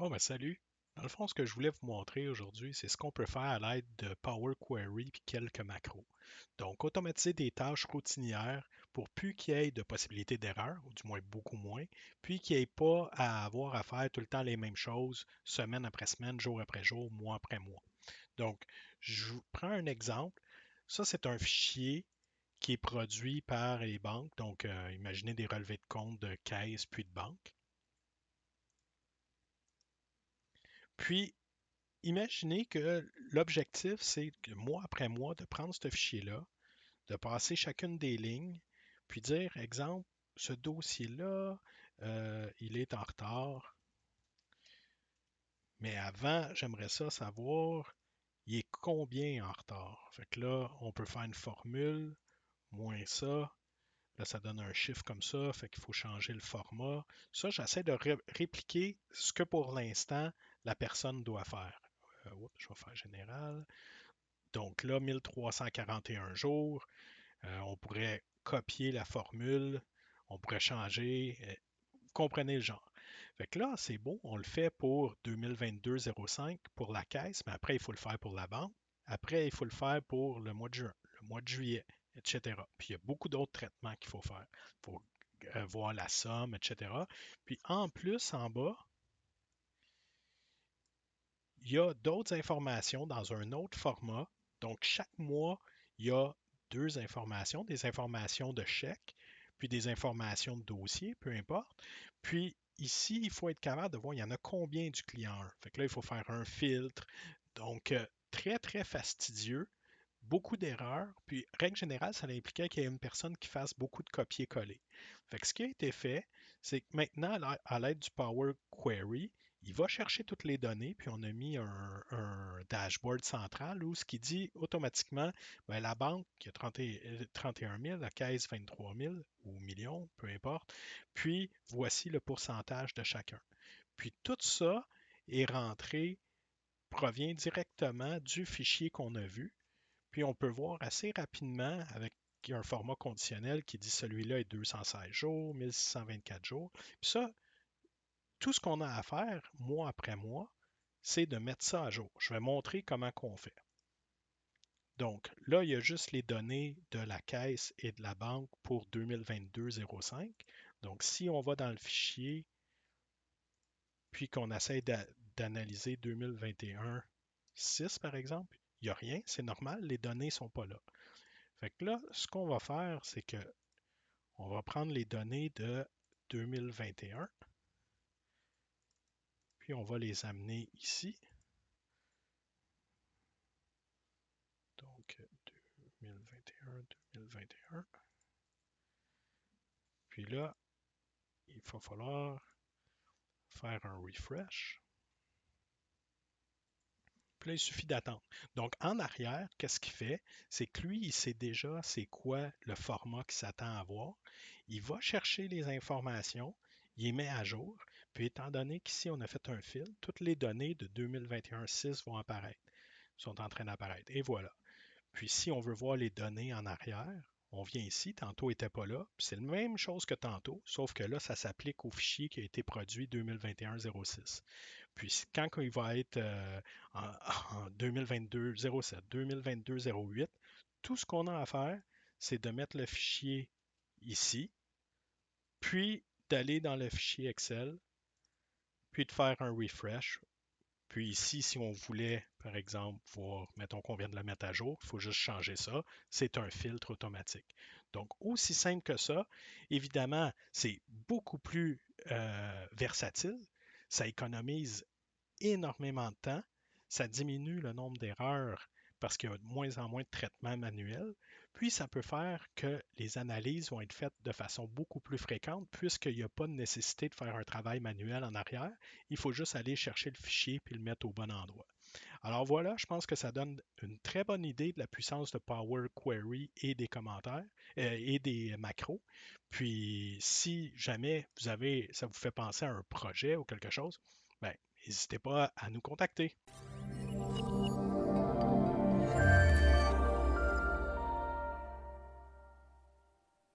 Oh, ben salut! Dans le fond, ce que je voulais vous montrer aujourd'hui, c'est ce qu'on peut faire à l'aide de Power Query et quelques macros. Donc, automatiser des tâches routinières pour plus qu'il y ait de possibilités d'erreur, ou du moins beaucoup moins, puis qu'il n'y ait pas à avoir à faire tout le temps les mêmes choses, semaine après semaine, jour après jour, mois après mois. Donc, je vous prends un exemple. Ça, c'est un fichier qui est produit par les banques. Donc, imaginez des relevés de compte de caisse puis de banque. Puis, imaginez que l'objectif, c'est que mois après mois, de prendre ce fichier-là, de passer chacune des lignes, puis dire, exemple, ce dossier-là, il est en retard, mais avant, j'aimerais ça savoir, il est combien en retard. Fait que là, on peut faire une formule, moins ça. Là, ça donne un chiffre comme ça, fait qu'il faut changer le format. Ça, j'essaie de répliquer ce que pour l'instant, la personne doit faire. Je vais faire général. Donc là, 1341 jours, on pourrait copier la formule, on pourrait changer. Vous comprenez le genre. Fait que là, c'est beau, on le fait pour 2022-05 pour la caisse, mais après, il faut le faire pour la banque. Après, il faut le faire pour le mois de juin, le mois de juillet, etc. Puis il y a beaucoup d'autres traitements qu'il faut faire. Il faut voir la somme, etc. Puis en plus, en bas, il y a d'autres informations dans un autre format. Donc, chaque mois, il y a deux informations, des informations de chèque, puis des informations de dossier, peu importe. Puis ici, il faut être capable de voir, il y en a combien du client 1. Fait que là, il faut faire un filtre. Donc, très, très fastidieux, beaucoup d'erreurs. Puis, règle générale, ça impliquait qu'il y ait une personne qui fasse beaucoup de copier-coller. Fait que ce qui a été fait, c'est que maintenant, à l'aide du Power Query, il va chercher toutes les données, puis on a mis un dashboard central où ce qui dit automatiquement, ben, la banque qui a 31 000, la caisse 23 000 ou millions, peu importe, puis voici le pourcentage de chacun. Puis tout ça est rentré, provient directement du fichier qu'on a vu, puis on peut voir assez rapidement avec un format conditionnel qui dit celui-là est 216 jours, 1624 jours. Puis ça, tout ce qu'on a à faire, mois après mois, c'est de mettre ça à jour. Je vais montrer comment qu'on fait. Donc là, il y a juste les données de la caisse et de la banque pour 2022-05. Donc si on va dans le fichier, puis qu'on essaie d'analyser 2021-6 par exemple, il n'y a rien, c'est normal, les données ne sont pas là. Fait que là, ce qu'on va faire, c'est que on va prendre les données de 2021, puis on va les amener ici. Donc 2021, 2021. Puis là, il va falloir faire un refresh. Puis là, il suffit d'attendre. Donc, en arrière, qu'est-ce qu'il fait? C'est que lui, il sait déjà c'est quoi le format qu'il s'attend à voir. Il va chercher les informations, il les met à jour. Puis, étant donné qu'ici, on a fait un fil, toutes les données de 2021-6 vont apparaître, sont en train d'apparaître. Et voilà. Puis si on veut voir les données en arrière, on vient ici, tantôt n'était pas là, puis c'est la même chose que tantôt, sauf que là, ça s'applique au fichier qui a été produit 2021-06. Puis quand il va être en, en 2022-07, 2022-08, tout ce qu'on a à faire, c'est de mettre le fichier ici, puis d'aller dans le fichier Excel, puis de faire un refresh. Puis ici, si on voulait, par exemple, voir, mettons qu'on vient de la mettre à jour, il faut juste changer ça. C'est un filtre automatique. Donc, aussi simple que ça. Évidemment, c'est beaucoup plus versatile. Ça économise énormément de temps. Ça diminue le nombre d'erreurs parce qu'il y a de moins en moins de traitements manuels. Puis, ça peut faire que les analyses vont être faites de façon beaucoup plus fréquente puisqu'il n'y a pas de nécessité de faire un travail manuel en arrière. Il faut juste aller chercher le fichier puis le mettre au bon endroit. Alors voilà, je pense que ça donne une très bonne idée de la puissance de Power Query et des commentaires et des macros. Puis si jamais ça vous fait penser à un projet ou quelque chose, ben, n'hésitez pas à nous contacter.